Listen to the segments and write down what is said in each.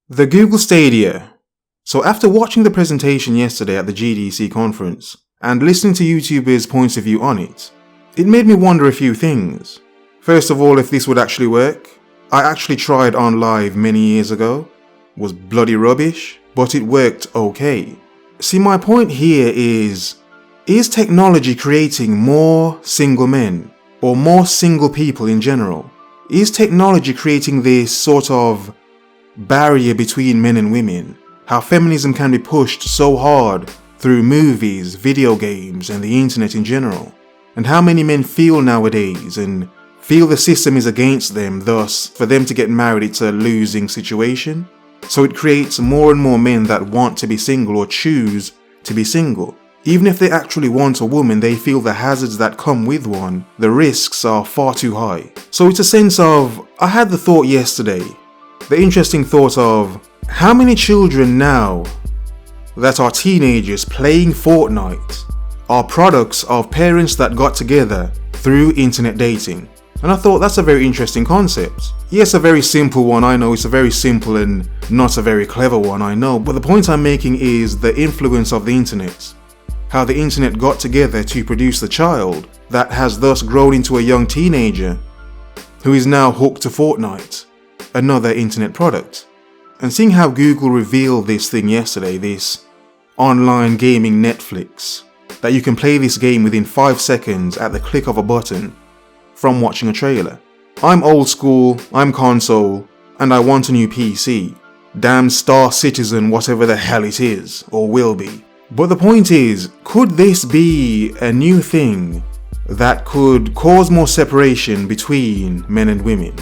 The Google Stadia. So after watching the presentation yesterday at the GDC conference and listening to YouTubers' points of view on it, it made me wonder a few things. First of all, if this would actually work. I actually tried OnLive many years ago. It was bloody rubbish, but it worked okay. See, my point here is technology creating more single men or more single people in general? Is technology creating this sort of barrier between men and women? How feminism can be pushed so hard through movies, video games, and the internet in general. And how many men feel nowadays and feel the system is against them, thus for them to get married it's a losing situation. So it creates more and more men that want to be single or choose to be single. Even if they actually want a woman, they feel the hazards that come with one, the risks are far too high. So it's a sense of, I had the thought yesterday, the interesting thought of, how many children now that are teenagers playing Fortnite are products of parents that got together through internet dating? And I thought that's a very interesting concept. Yes, a very simple one, I know, it's a very simple and not a very clever one, I know, but the point I'm making is the influence of the internet. How the internet got together to produce the child that has thus grown into a young teenager who is now hooked to Fortnite, another internet product. And seeing how Google revealed this thing yesterday, this online gaming Netflix, that you can play this game within 5 seconds at the click of a button from watching a trailer. I'm old school, I'm console, and I want a new PC. Damn Star Citizen, whatever the hell it is, or will be. But the point is, could this be a new thing that could cause more separation between men and women?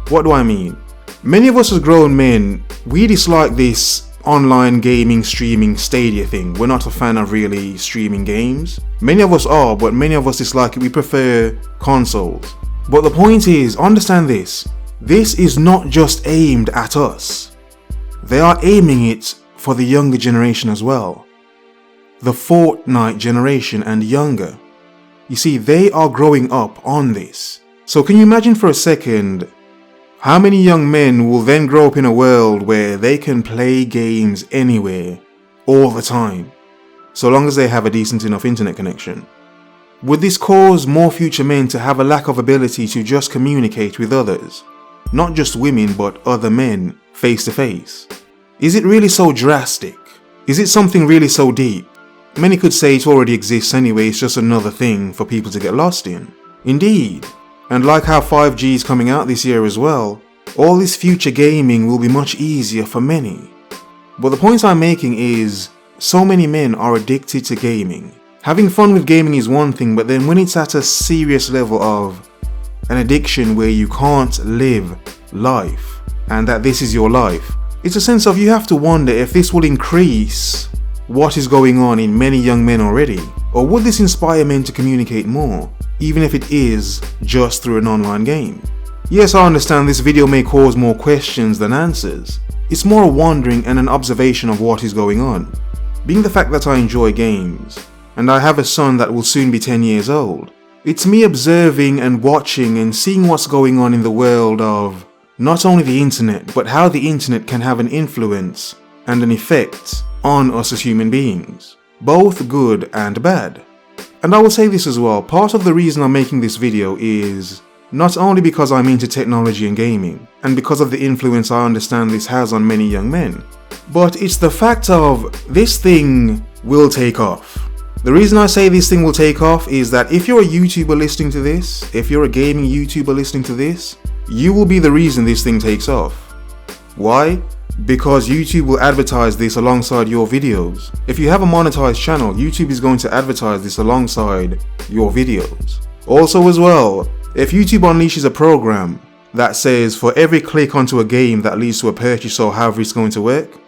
What do I mean? Many of us as grown men, we dislike this online gaming streaming Stadia thing. We're not a fan of really streaming games. Many of us are, but many of us dislike it. We prefer consoles. But the point is, understand this. This is not just aimed at us. They are aiming it for the younger generation as well. The Fortnite generation and younger. You see, they are growing up on this. So can you imagine for a second how many young men will then grow up in a world where they can play games anywhere, all the time, so long as they have a decent enough internet connection? Would this cause more future men to have a lack of ability to just communicate with others? Not just women, but other men, face to face? Is it really so drastic? Is it something really so deep? Many could say it already exists anyway, it's just another thing for people to get lost in. Indeed. And like how 5G is coming out this year as well, all this future gaming will be much easier for many. But the point I'm making is, so many men are addicted to gaming. Having fun with gaming is one thing, but then when it's at a serious level of an addiction where you can't live life, and that this is your life, it's a sense of you have to wonder if this will increase what is going on in many young men already, or would this inspire men to communicate more, even if it is just through an online game? Yes, I understand this video may cause more questions than answers. It's more a wondering and an observation of what is going on. Being the fact that I enjoy games, and I have a son that will soon be 10 years old, it's me observing and watching and seeing what's going on in the world of not only the internet, but how the internet can have an influence and an effect on us as human beings, both good and bad. And I will say this as well, part of the reason I'm making this video is not only because I'm into technology and gaming, and because of the influence I understand this has on many young men, but it's the fact of this thing will take off. The reason I say this thing will take off is that if you're a YouTuber listening to this, if you're a gaming YouTuber listening to this, you will be the reason this thing takes off. Why? Because YouTube will advertise this alongside your videos. If you have a monetized channel, YouTube is going to advertise this alongside your videos. Also as well, if YouTube unleashes a program that says for every click onto a game that leads to a purchase or however it's going to work,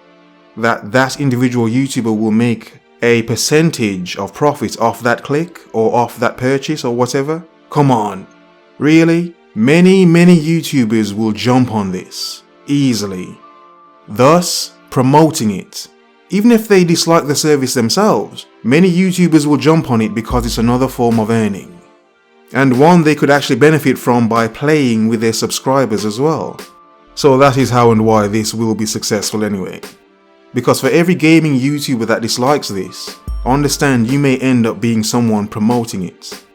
that individual YouTuber will make a percentage of profit off that click or off that purchase or whatever. Come on, really? Many YouTubers will jump on this easily, thus promoting it. Even if they dislike the service themselves, many YouTubers will jump on it because it's another form of earning, and one they could actually benefit from by playing with their subscribers as well. So that is how and why this will be successful anyway. Because for every gaming YouTuber that dislikes this, understand you may end up being someone promoting it.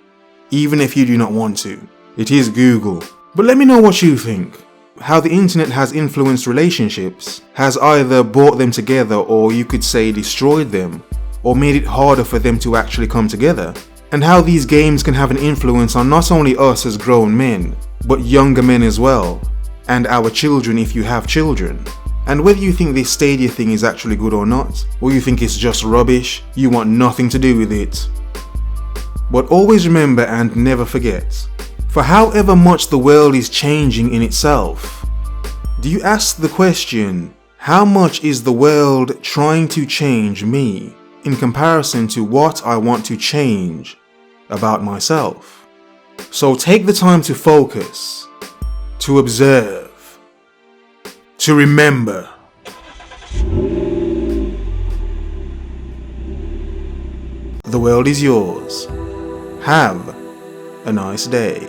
Even if you do not want to. It is Google. But let me know what you think. How the internet has influenced relationships, has either brought them together or you could say destroyed them, or made it harder for them to actually come together. And how these games can have an influence on not only us as grown men, but younger men as well, and our children if you have children. And whether you think this Stadia thing is actually good or not, or you think it's just rubbish, you want nothing to do with it. But always remember and never forget, for however much the world is changing in itself, do you ask the question, how much is the world trying to change me in comparison to what I want to change about myself? So take the time to focus, to observe, to remember. The world is yours. Have a nice day.